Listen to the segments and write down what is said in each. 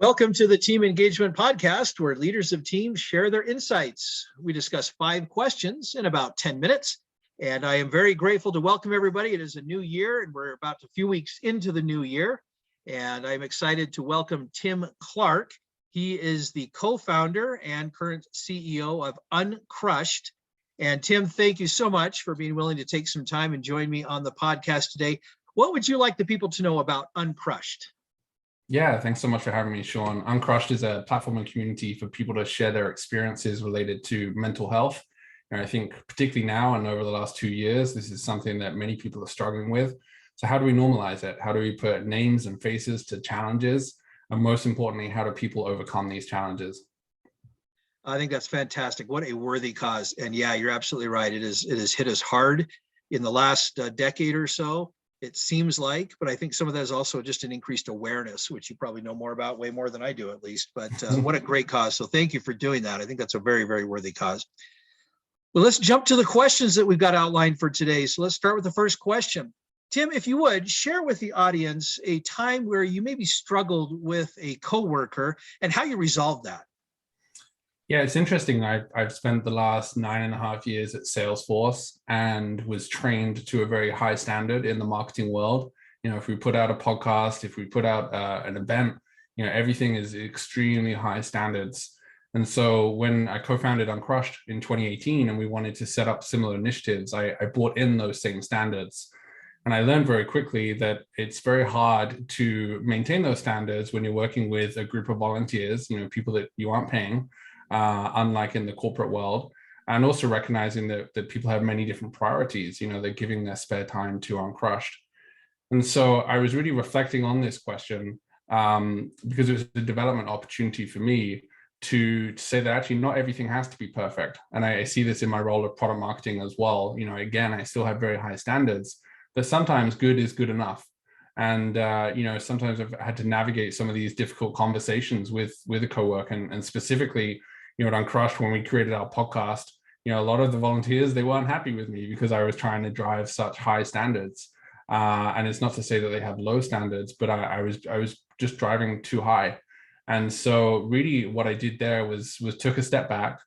Welcome to the Team Engagement Podcast, where leaders of teams share their insights. We discuss 5 questions in about 10 minutes, and I am very grateful to welcome everybody. It is a new year, and we're about a few weeks into the new year, and I'm excited to welcome Tim Clarke. He is the co-founder and current CEO of UNCrushed. And Tim, thank you so much for being willing to take some time and join me on the podcast today. What would you like the people to know about UNCrushed? Yeah, thanks so much for having me, Sean. UnCrushed is a platform and community for people to share their experiences related to mental health. And I think particularly now and over the last 2 years, this is something that many people are struggling with. So how do we normalize it? How do we put names and faces to challenges? And most importantly, how do people overcome these challenges? I think that's fantastic. What a worthy cause. And yeah, you're absolutely right. It has hit us hard in the last decade or so. It seems like, but I think some of that is also just an increased awareness, which you probably know more about, way more than I do at least. But what a great cause. So thank you for doing that. I think that's a very, very worthy cause. Well, let's jump to the questions that we've got outlined for today. So let's start with the first question. Tim, if you would, share with the audience a time where you maybe struggled with a coworker and how you resolved that. Yeah, it's interesting. I've spent the last 9.5 years at Salesforce and was trained to a very high standard in the marketing world. You know, if we put out a podcast, if we put out an event, you know, everything is extremely high standards. And so when I co-founded UnCrushed in 2018 and we wanted to set up similar initiatives, I brought in those same standards. And I learned very quickly that it's very hard to maintain those standards when you're working with a group of volunteers, you know, people that you aren't paying. Unlike in the corporate world, and also recognizing that people have many different priorities. You know, they're giving their spare time to UnCrushed. And so I was really reflecting on this question because it was a development opportunity for me to say that actually not everything has to be perfect. And I see this in my role of product marketing as well. You know, again, I still have very high standards, but sometimes good is good enough. And, you know, sometimes I've had to navigate some of these difficult conversations with a coworker and specifically, you know, at UnCrushed, when we created our podcast, you know, a lot of the volunteers, they weren't happy with me because I was trying to drive such high standards. And it's not to say that they have low standards, but I was just driving too high. And so really what I did there was took a step back,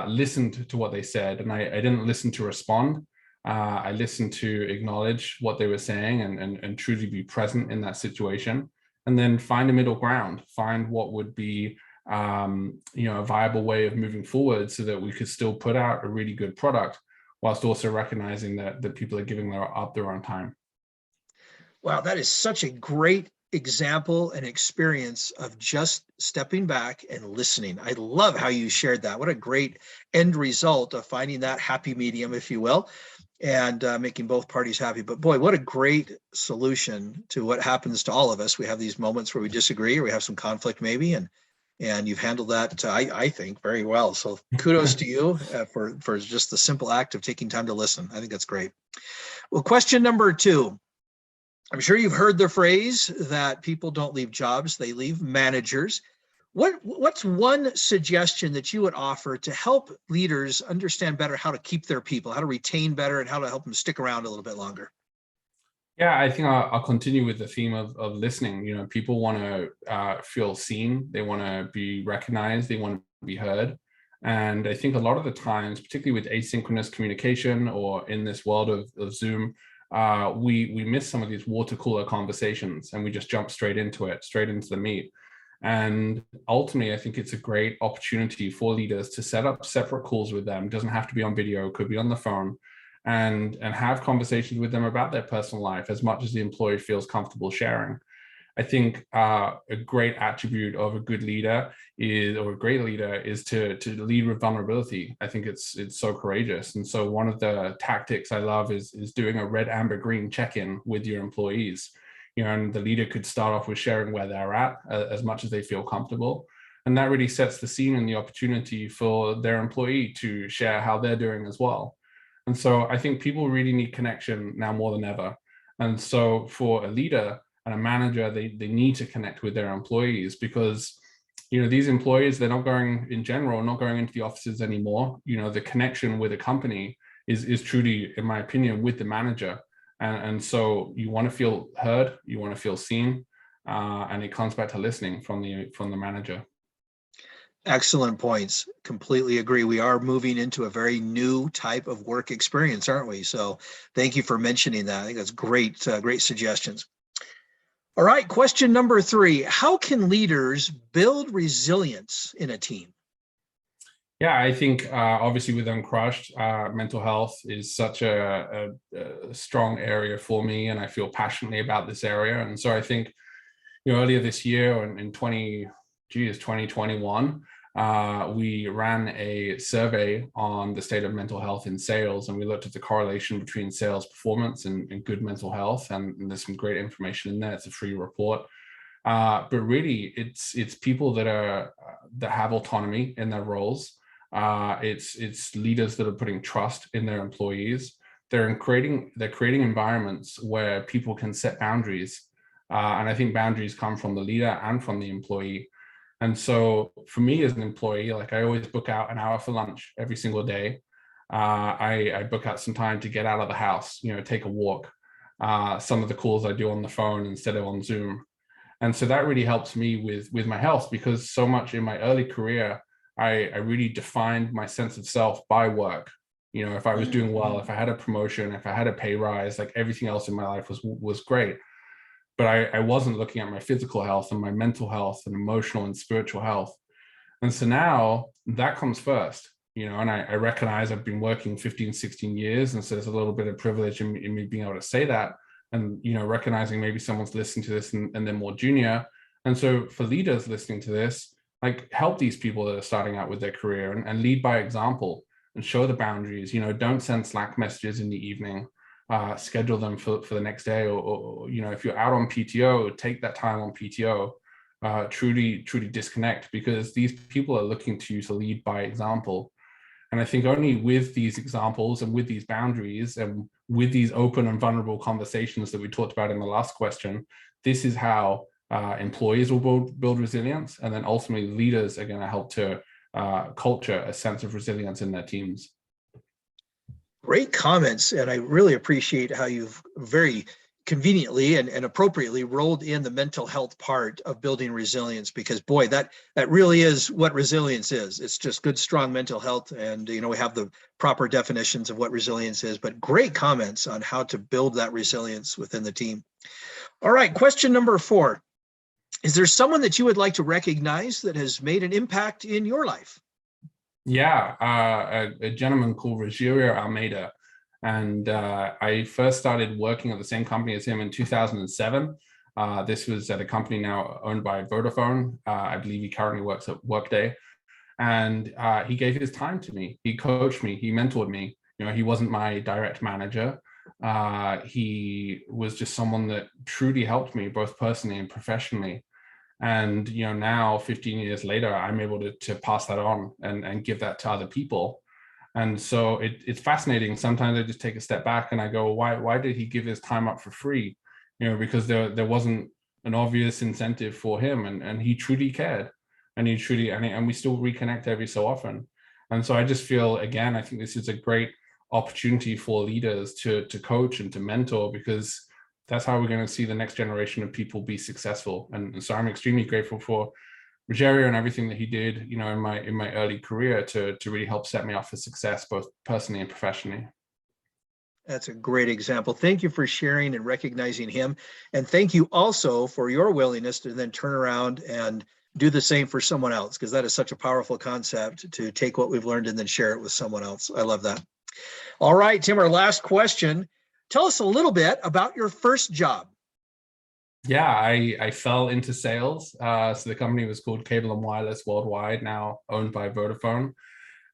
listened to what they said, and I didn't listen to respond. I listened to acknowledge what they were saying and truly be present in that situation, and then find a middle ground, find what would be you know, a viable way of moving forward so that we could still put out a really good product whilst also recognizing that people are giving up their own time. Wow, that is such a great example and experience of just stepping back and listening. I love how you shared that. What a great end result of finding that happy medium, if you will, and making both parties happy. But boy, what a great solution to what happens to all of us. We have these moments where we disagree or we have some conflict maybe, and you've handled that, I think, very well. So kudos to you for just the simple act of taking time to listen. I think that's great. Well, question number 2. I'm sure you've heard the phrase that people don't leave jobs, they leave managers. What's one suggestion that you would offer to help leaders understand better how to keep their people, how to retain better, and how to help them stick around a little bit longer? Yeah, I think I'll continue with the theme of listening. You know, people want to feel seen. They want to be recognized. They want to be heard. And I think a lot of the times, particularly with asynchronous communication or in this world of Zoom, we miss some of these water cooler conversations and we just jump straight into it, straight into the meat. And ultimately, I think it's a great opportunity for leaders to set up separate calls with them. It doesn't have to be on video, it could be on the phone. And have conversations with them about their personal life as much as the employee feels comfortable sharing. I think a great attribute of a good leader or a great leader is to lead with vulnerability. I think it's so courageous. And so one of the tactics I love is doing a red, amber, green check-in with your employees. You know, and the leader could start off with sharing where they're at as much as they feel comfortable. And that really sets the scene and the opportunity for their employee to share how they're doing as well. And so I think people really need connection now more than ever. And so for a leader and a manager, they need to connect with their employees because, you know, these employees, they're not going into the offices anymore. You know, the connection with a company is truly, in my opinion, with the manager. And so you want to feel heard, you want to feel seen. and it comes back to listening from the manager. Excellent points. Completely agree. We are moving into a very new type of work experience, aren't we? So thank you for mentioning that. I think that's great, great suggestions. All right, question number 3. How can leaders build resilience in a team? Yeah, I think obviously with Uncrushed, mental health is such a strong area for me, and I feel passionately about this area. And so I think, earlier this year in 2021, we ran a survey on the state of mental health in sales, and we looked at the correlation between sales performance and good mental health. And there's some great information in there. It's a free report. But really, it's people that have autonomy in their roles. It's leaders that are putting trust in their employees. They're creating environments where people can set boundaries. And I think boundaries come from the leader and from the employee. And so for me as an employee, like I always book out an hour for lunch every single day. I book out some time to get out of the house, take a walk. Some of the calls I do on the phone instead of on Zoom. And so that really helps me with my health, because so much in my early career, I really defined my sense of self by work. If I was doing well, if I had a promotion, if I had a pay rise, like everything else in my life was great. But I wasn't looking at my physical health and my mental health and emotional and spiritual health. And so now that comes first, and I recognize I've been working 15, 16 years. And so there's a little bit of privilege in me being able to say that, and, recognizing maybe someone's listening to this and they're more junior. And so for leaders listening to this, like help these people that are starting out with their career and lead by example and show the boundaries. Don't send Slack messages in the evening. Schedule them for the next day, or if you're out on PTO, take that time on PTO. Truly disconnect, because these people are looking to you to lead by example. And I think only with these examples and with these boundaries and with these open and vulnerable conversations that we talked about in the last question, this is how employees will build resilience, and then ultimately leaders are going to help to culture a sense of resilience in their teams. Great comments, and I really appreciate how you've very conveniently and appropriately rolled in the mental health part of building resilience, because boy, that really is what resilience is. It's just good, strong mental health. And, we have the proper definitions of what resilience is, but great comments on how to build that resilience within the team. All right, question number 4. Is there someone that you would like to recognize that has made an impact in your life? Yeah, a gentleman called Rogerio Almeida. And I first started working at the same company as him in 2007. This was at a company now owned by Vodafone. I believe he currently works at Workday. And he gave his time to me. He coached me. He mentored me. He wasn't my direct manager. He was just someone that truly helped me, both personally and professionally. And now 15 years later, I'm able to pass that on and give that to other people. And so it's fascinating. Sometimes I just take a step back and I go, why did he give his time up for free? Because there wasn't an obvious incentive for him, and he truly cared, and and we still reconnect every so often. And so I just feel, again, I think this is a great opportunity for leaders to coach and to mentor, because that's how we're going to see the next generation of people be successful. And so I'm extremely grateful for Rogerio and everything that he did, in my early career to really help set me up for success, both personally and professionally. That's a great example. Thank you for sharing and recognizing him. And thank you also for your willingness to then turn around and do the same for someone else, because that is such a powerful concept, to take what we've learned and then share it with someone else. I love that. All right, Tim, our last question. Tell us a little bit about your first job. Yeah, I fell into sales. So the company was called Cable and Wireless Worldwide, now owned by Vodafone.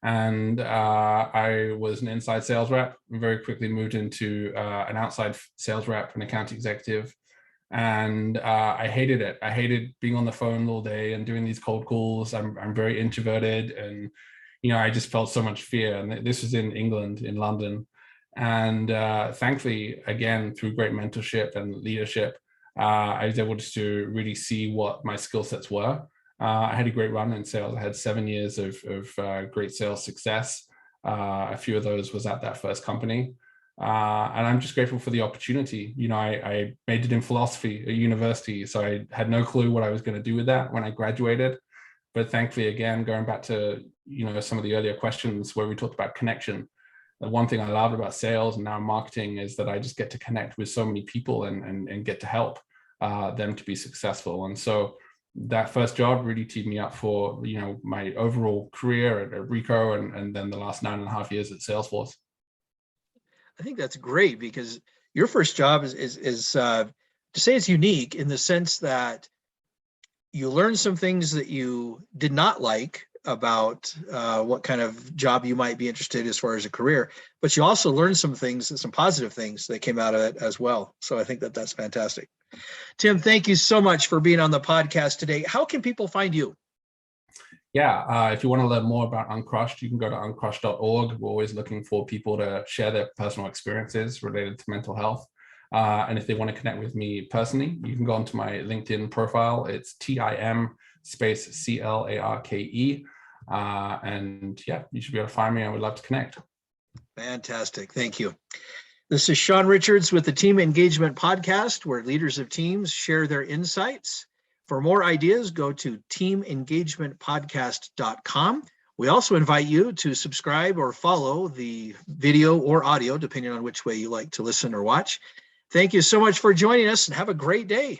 And I was an inside sales rep, and very quickly moved into an outside sales rep, an account executive. And I hated it. I hated being on the phone all day and doing these cold calls. I'm very introverted, and I just felt so much fear. And this was in England, in London. And thankfully, again, through great mentorship and leadership, I was able to really see what my skill sets were. I had a great run in sales. I had 7 years of great sales success. A few of those was at that first company. And I'm just grateful for the opportunity. I majored in philosophy at university, so I had no clue what I was going to do with that when I graduated. But thankfully, again, going back to some of the earlier questions where we talked about connection, the one thing I loved about sales and now marketing is that I just get to connect with so many people and get to help them to be successful. And so that first job really teed me up for my overall career at Rico, and then the last 9.5 years at Salesforce. I think that's great, because your first job is to say it's unique in the sense that you learn some things that you did not like about what kind of job you might be interested in as far as a career, but you also learned some things, some positive things that came out of it as well. So I think that that's fantastic. Tim, thank you so much for being on the podcast today. How can people find you? Yeah, if you want to learn more about Uncrushed, you can go to uncrushed.org. We're always looking for people to share their personal experiences related to mental health. And if they want to connect with me personally, you can go onto my LinkedIn profile. It's TIM space CLARKE. And yeah, you should be able to find me. I would love to connect. Fantastic. Thank you. This is Sean Richards with the Team Engagement Podcast, where leaders of teams share their insights. For more ideas, go to teamengagementpodcast.com. We also invite you to subscribe or follow the video or audio, depending on which way you like to listen or watch. Thank you so much for joining us, and have a great day.